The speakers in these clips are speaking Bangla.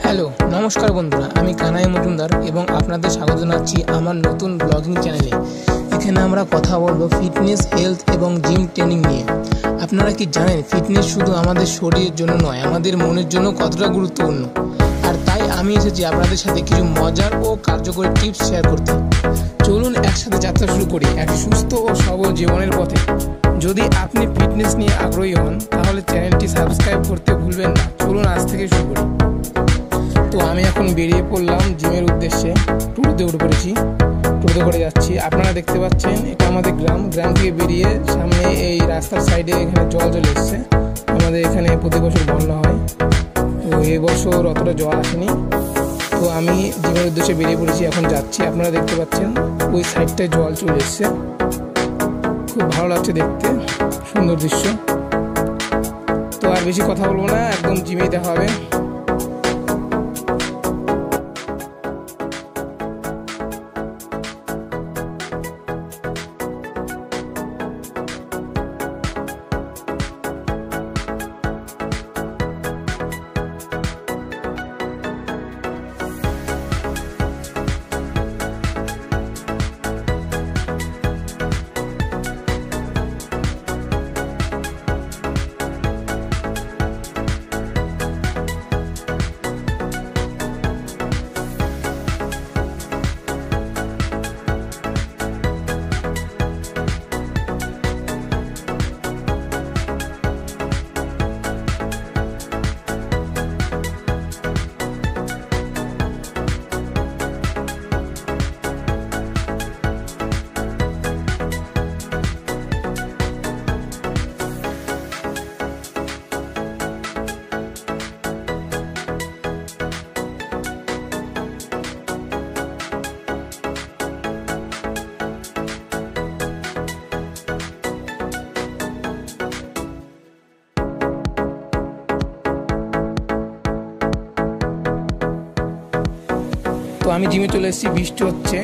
হ্যালো, নমস্কার বন্ধুরা, আমি কানাই মজুমদার এবং আপনাদের স্বাগত জানাচ্ছি আমার নতুন ব্লগিং চ্যানেলে। এখানে আমরা কথা বলবো ফিটনেস, হেলথ এবং জিম ট্রেনিং নিয়ে। আপনারা কি জানেন ফিটনেস শুধু আমাদের শরীরের জন্য নয়, আমাদের মনের জন্য কতটা গুরুত্বপূর্ণ। আর তাই আমি এসেছি আপনাদের সাথে কিছু মজার ও কার্যকরী টিপস শেয়ার করতে। চলুন একসাথে যাত্রা শুরু করি এক সুস্থ ও সবল জীবনের পথে। যদি আপনি ফিটনেস নিয়ে আগ্রহী হন তাহলে চ্যানেলটি সাবস্ক্রাইব করতে ভুলবেন না। চলুন আজ থেকে শুরু করি। তো আমি এখন বেরিয়ে পড়লাম জিমের উদ্দেশ্যে। টোটোতে উঠে পড়েছি, টোটো করে যাচ্ছি। আপনারা দেখতে পাচ্ছেন এটা আমাদের গ্রাম থেকে বেরিয়ে সামনে এই রাস্তার সাইডে এখানে জল চলে এসছে। আমাদের এখানে প্রতি বছর বন্যা হয়, তো এবছর অতটা জল আসেনি। তো আমি জিমের উদ্দেশ্যে বেরিয়ে পড়েছি, এখন যাচ্ছি। আপনারা দেখতে পাচ্ছেন ওই সাইডটায় জল চলে এসছে, খুব ভালো লাগছে দেখতে, সুন্দর দৃশ্য। তো আর বেশি কথা বলবো না, একদম জিমেই দেখা হবে। তো আমি জিমে চলে এসেছি, বৃষ্টি হচ্ছে।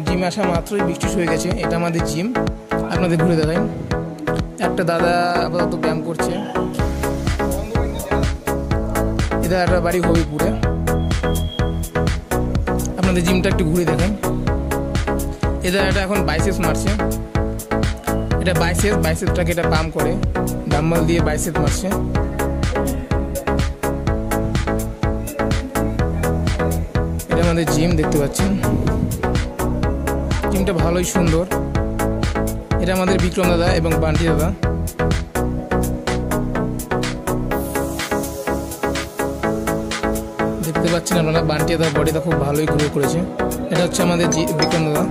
জিমে আসা মাত্রই বৃষ্টি শুরু হয়ে গেছে। এটা আমাদের জিম, আপনাদের ঘুরে দেখাই। একটা দাদা আপাতত ব্যায়াম করছে। এটা একটা বাড়ি হবিপুরে। আপনাদের জিমটা একটু ঘুরে দেখাই। এটা এখন বাইসেপস মারছে। এটা বাইসেপসটাকে এটা পাম্প করে, ডাম্বল দিয়ে বাইসেপস মারছে। আমাদের জিম দেখতে পাচ্ছেন, জিমটা ভালোই সুন্দর। এটা আমাদের বিক্রম দাদা এবং বান্টি দাদা। দেখতে পাচ্ছেন আপনারা, বান্টি দাদার বডিটা খুব ভালোই গ্রো করেছে। এটা হচ্ছে আমাদের বিক্রম দাদা।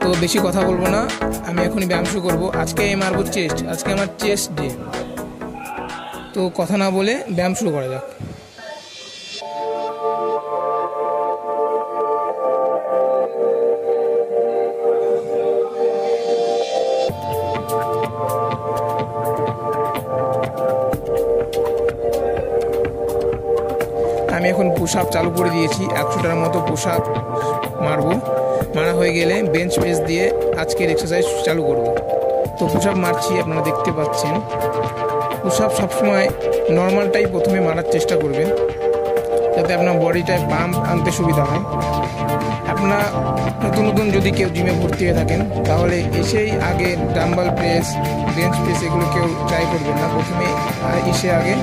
তো বেশি কথা বলবো না, আমি এখনই ব্যায়াম শুরু করবো। আজকে আমি মারবো চেস্ট, আজকে আমার চেস্ট ডে। তো কথা না বলে ব্যায়াম শুরু করা যাক। আমি এখন পুশ আপ চালু করে দিয়েছি, 100টার মতো পুশ আপ মারা হয়ে গেলে বেঞ্চ প্রেস দিয়ে আজকের এক্সারসাইজ চালু করব। তো পুশ আপ মারছি, আপনারা দেখতে পাচ্ছেন। পুশ আপ সবসময় নর্মালটাই প্রথমে মারার চেষ্টা করবেন, যাতে আপনার বডিটায় পাম্প আনতে সুবিধা হয়। আপনারা নতুন যদি কেউ জিমে ভর্তি হয়ে থাকেন তাহলে এসেই আগে ডাম্বল প্রেস, বেঞ্চ প্রেস এগুলো কেউ ট্রাই করবেন না। প্রথমে এসে আগে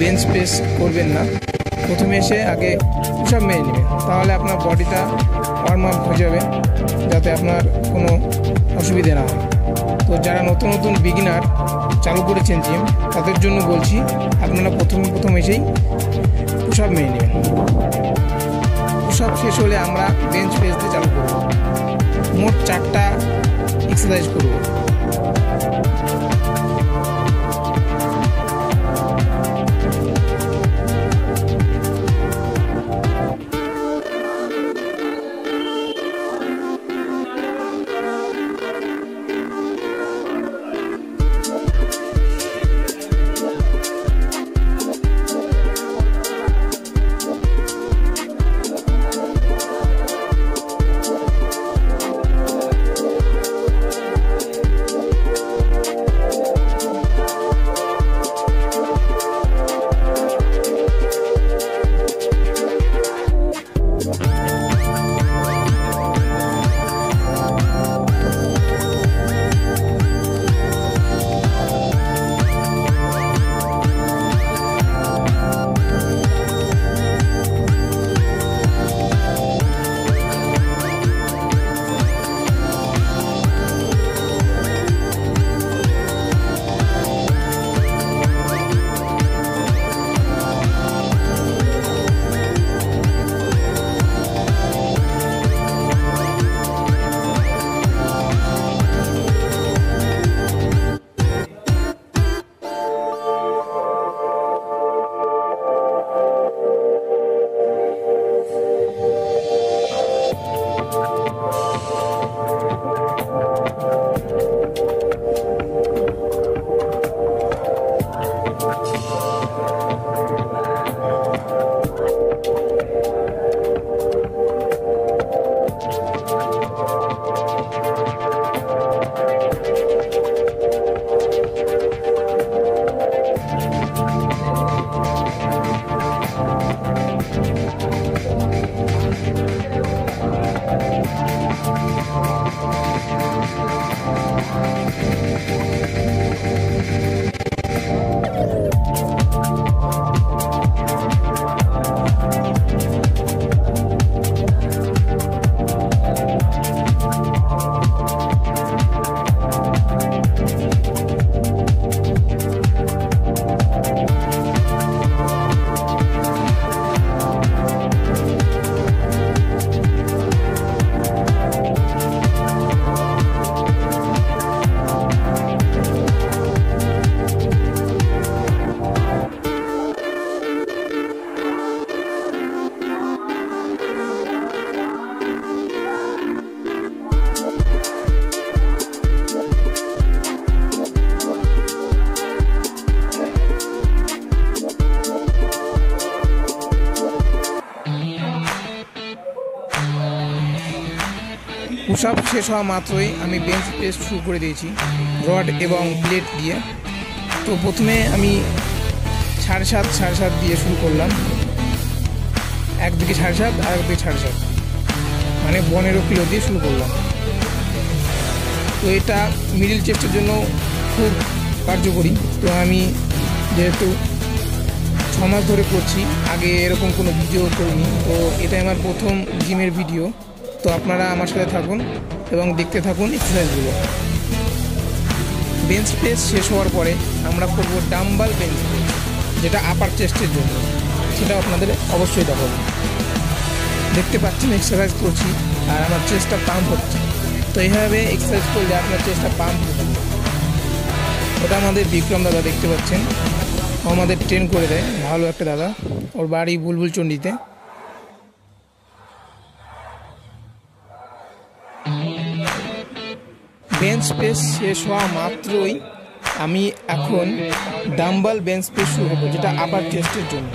বেঞ্চ প্রেস করবেন না, প্রথমে এসে আগে পুশ আপ মেরে নেবেন, তাহলে আপনার বডিটা ওয়ার্ম আপ হয়ে যাবে, যাতে আপনার কোনো অসুবিধে না হয়। তো যারা নতুন বিগিনার চালু করেছেন জিম, তাদের জন্য বলছি আপনারা প্রথম এসেই পুশ আপ মেরে নেবেন। পুশ আপ শেষ হলে আমরা বেঞ্চ প্রেস দিয়ে চালু করব। মোট 4টা এক্সারসাইজ করব। পুশ আপ শেষ হওয়া মাত্রই আমি বেঞ্চ প্রেস শুরু করে দিয়েছি রড এবং প্লেট দিয়ে। তো প্রথমে আমি 7.5 দিয়ে শুরু করলাম, একদিকে 7.5 আর একদিকে 7.5, মানে 15 কিলো দিয়ে শুরু করলাম। তো এটা মিডিল চেস্টের জন্য খুব কার্যকরী। তো আমি যেহেতু 6 মাস ধরে করছি, আগে এরকম কোনো ভিডিও করিনি, তো এটাই আমার প্রথম জিমের ভিডিও। তো আপনারা আমার সাথে থাকুন এবং দেখতে থাকুন এক্সারসাইজগুলো। বেঞ্চ প্রেস শেষ হওয়ার পরে আমরা করব ডাম্বাল বেঞ্চ প্রেস, যেটা আপার চেস্টের জন্য, সেটা আপনাদের অবশ্যই দেখাবো। দেখতে পাচ্ছেন এক্সারসাইজ করছি আর আমার চেস্টটা পাম্প হচ্ছে। তো এইভাবে এক্সারসাইজ করলে আপনার চেস্টটা পাম্প হতে হবে। ওটা আমাদের বিক্রম দাদা, দেখতে পাচ্ছেন, ও আমাদের ট্রেন করে দেয়, ভালো একটা দাদা, ওর বাড়ি বুলবুলচণ্ডীতে। বেঞ্চ প্রেস শেষ হওয়া মাত্রই আমি এখন ডাম্বাল বেঞ্চ প্রেস শুরু করবো, যেটা আপার চেস্টের জন্য।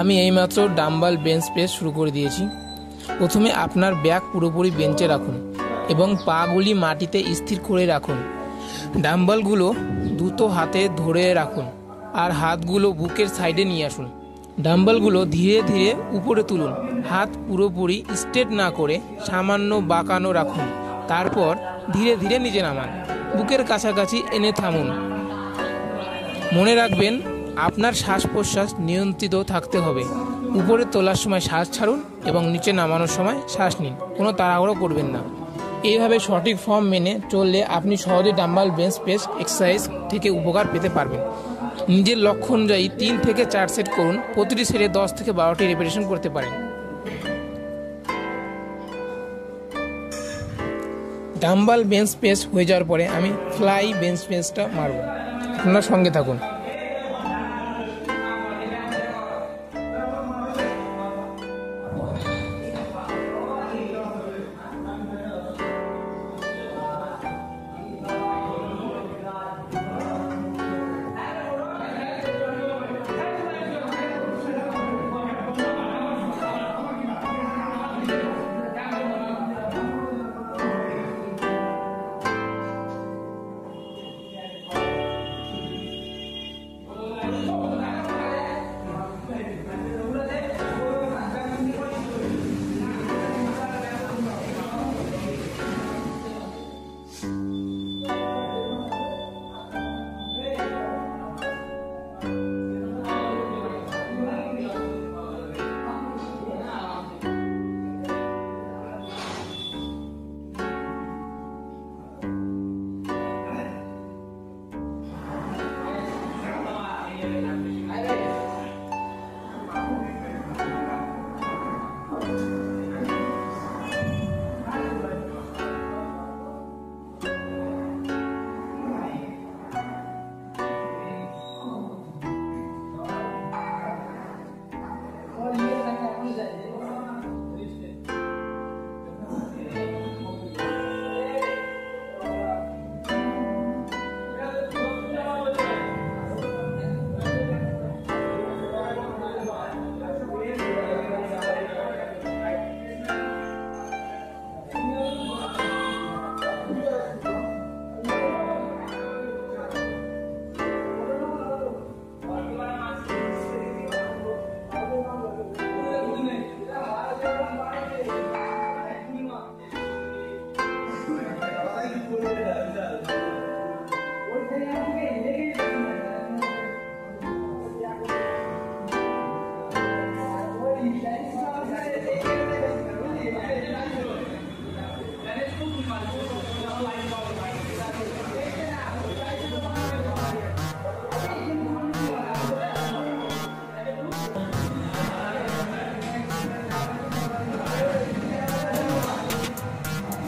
আমি এইমাত্র ডাম্বাল বেঞ্চ প্রেস শুরু করে দিয়েছি। প্রথমে আপনার ব্যাক পুরোপুরি বেঞ্চে রাখুন এবং পাগুলি মাটিতে স্থির করে রাখুন। ডাম্বালগুলো দুটো হাতে ধরে রাখুন আর হাতগুলো বুকের সাইডে নিয়ে আসুন। ডাম্বালগুলো ধীরে ধীরে উপরে তুলুন, হাত পুরোপুরি স্ট্রেট না করে সামান্য বাঁকানো রাখুন। তারপর ধীরে ধীরে নিচে নামান, বুকের কাছাকাছি এনে থামুন। মনে রাখবেন আপনার শ্বাস প্রশ্বাস নিয়ন্ত্রিত থাকতে হবে। উপরে তোলার সময় শ্বাস ছাড়ুন এবং নিচে নামানোর সময় শ্বাস নিন, কোনো তাড়াহুড়ো করবেন না। এইভাবে সঠিক ফর্ম মেনে চললে আপনি সহজেই ডাম্বাল বেঞ্চ প্রেস এক্সারসাইজ থেকে উপকার পেতে পারবেন। নিজের লক্ষ্য অনুযায়ী 3 থেকে 4 সেট করুন, প্রতিটি সেটে 10 থেকে 12টি রেপিটেশন করতে পারেন। ডাম্বাল বেঞ্চ প্রেস হয়ে যাওয়ার পরে আমি ফ্লাই বেঞ্চ প্রেসটা মারব, আপনারা সঙ্গে থাকুন।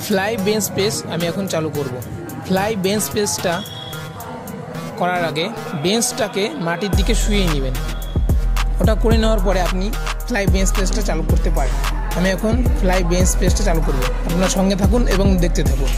ফ্লাই বেঞ্চ প্রেস আমি এখন চালু করব। ফ্লাই বেঞ্চ প্রেসটা করার আগে বেঞ্চটাকে মাটির দিকে শুইয়ে নেবেন। ওটা করে নেওয়ার পরে আপনি ফ্লাই বেঞ্চ প্রেসটা চালু করতে পারেন। আমি এখন ফ্লাই বেঞ্চ প্রেসটা চালু করব, আপনার সঙ্গে থাকুন এবং দেখতে থাকুন।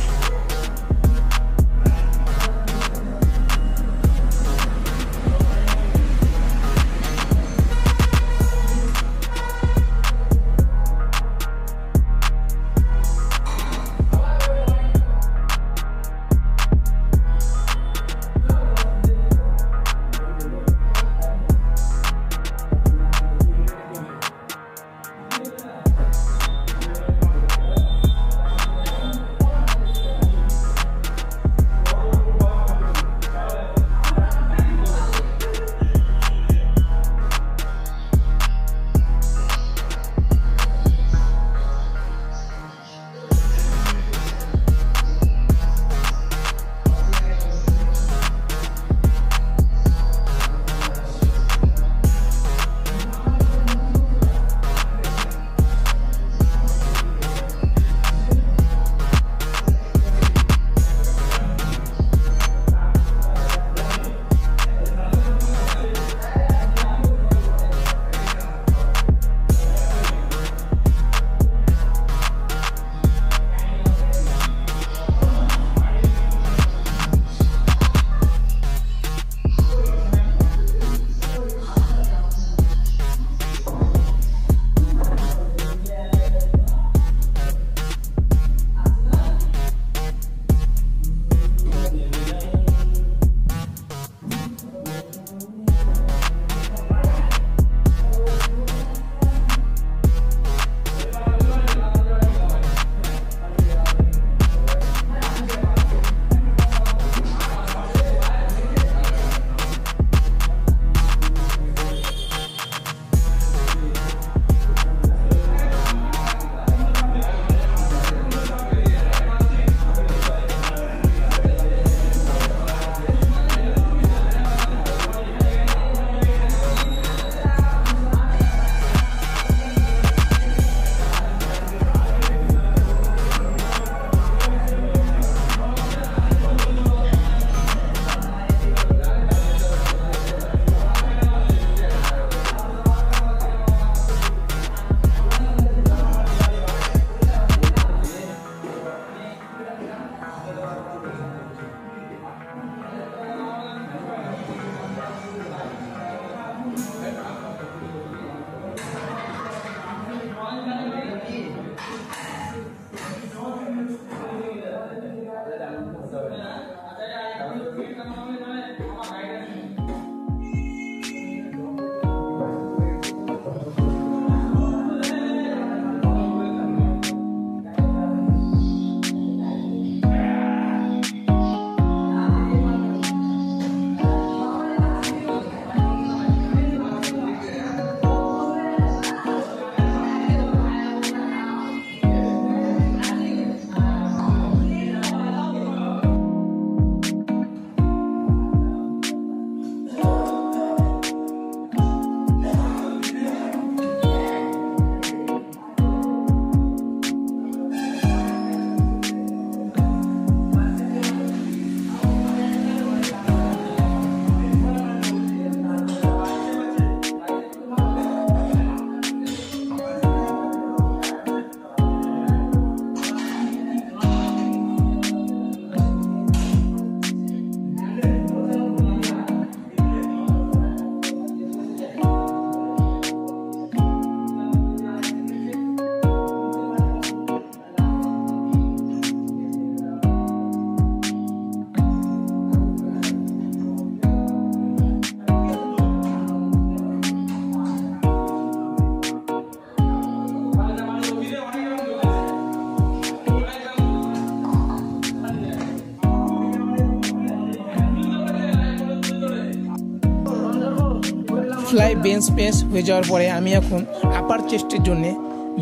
ফ্লাই বেঞ্চ প্রেস হয়ে যাওয়ার পরে আমি এখন আপার চেস্টের জন্য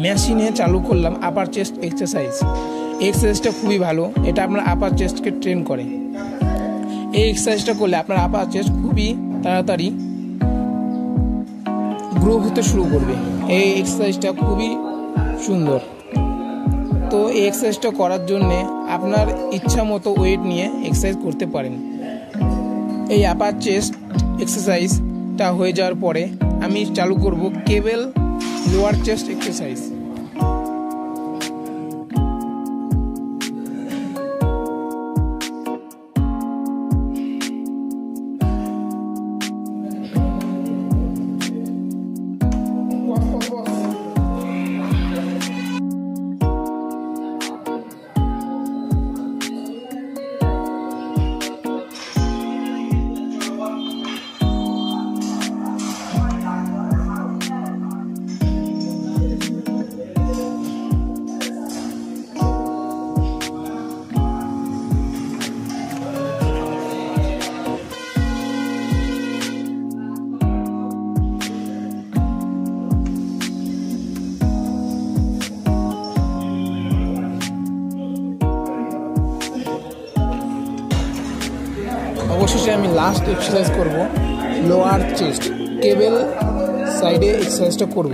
মেশিনে চালু করলাম আপার চেস্ট এক্সারসাইজটা খুবই ভালো, এটা আপনার আপার চেস্টকে ট্রেন করে। এই এক্সারসাইজটা করলে আপনার আপার চেস্ট খুবই তাড়াতাড়ি গ্রো হতে শুরু করবে। এই এক্সারসাইজটা খুবই সুন্দর। তো এই এক্সারসাইজটা করার জন্যে আপনার ইচ্ছা মতো ওয়েট নিয়ে এক্সারসাইজ করতে পারেন। এই আপার চেস্ট এক্সারসাইজটা হয়ে যাওয়ার পরে আমি চালু করব কেবল লোয়ার চেস্ট এক্সারসাইজ। অবশেষে আমি লাস্ট এক্সারসাইজ করব লোয়ার চেস্ট কেবল সাইডে এক্সারসাইজটা করব।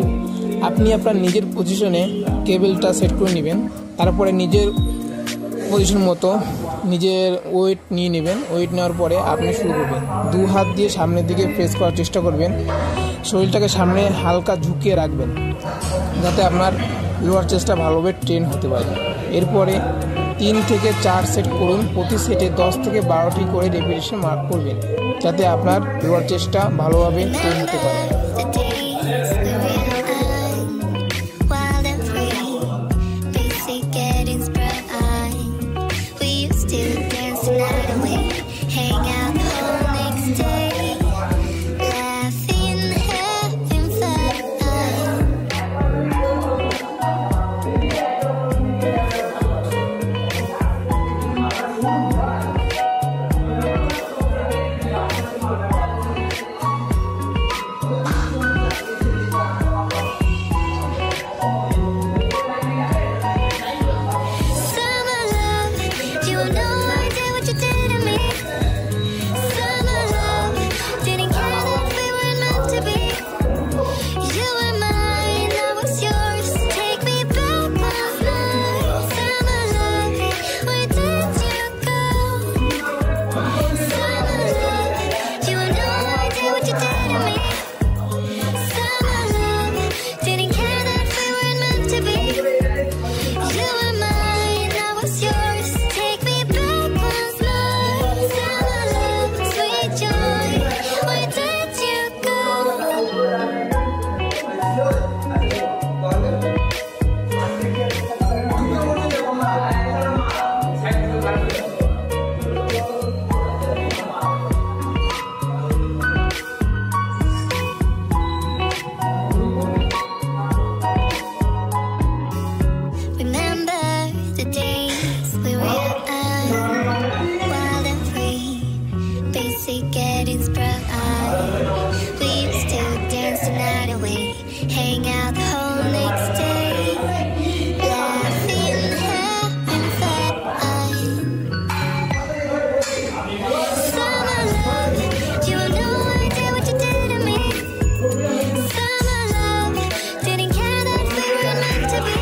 আপনি আপনার নিজের পজিশনে কেবলটা সেট করে নেবেন, তারপরে নিজের পজিশন মতো নিজের ওয়েট নিয়ে নেবেন। ওয়েট নেওয়ার পরে আপনি শুরু করবেন। 2 হাত দিয়ে সামনের দিকে প্রেস করার চেষ্টা করবেন, শরীরটাকে সামনে হালকা ঝুঁকিয়ে রাখবেন যাতে আপনার লোয়ার চেস্টটা ভালোভাবে ট্রেন হতে পারে। এরপরে 3 থেকে 4 সেট করুন, প্রতি সেটে 10 থেকে 12টি করে রেপিটেশন মার্ক করবেন যাতে আপনার লোয়ার চেস্টটা ভালোভাবে ট্রেন হতে পারে। Hang out the whole next day, laughing, having fun. Summer love, you have no idea what you did to me. Summer love, didn't care that we were meant to be.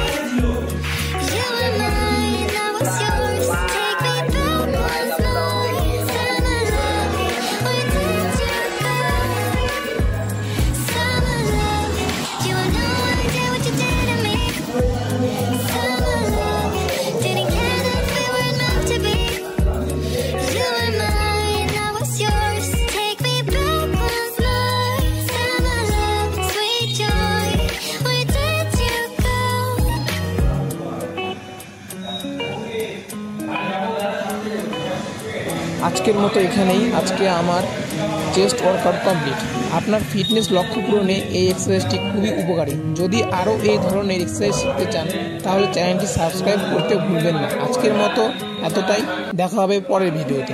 You were mine, I was yours. Take me back once more. Summer love, where did you go? Summer love, you have no idea what you did to me. Summer love, didn't care that we were meant to be. You were mine, I was yours. Take me back once more. Summer love, sweet joy, where did you go? আজকের মতো এখানেই আজকে আমার চেস্ট ওয়ার্কআউট কমপ্লিট। আপনার ফিটনেস লক্ষ্য পূরণে এই এক্সারসাইজটি খুবই উপকারী। যদি আরও এই ধরনের এক্সারসাইজ শিখতে চান তাহলে চ্যানেলটি সাবস্ক্রাইব করতে ভুলবেন না। আজকের মতো এতটাই, দেখা হবে পরের ভিডিওতে।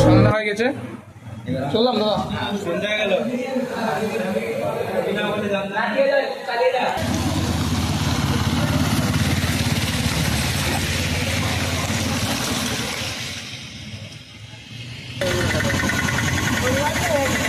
সন্ধ্যা হয়ে গেছে। What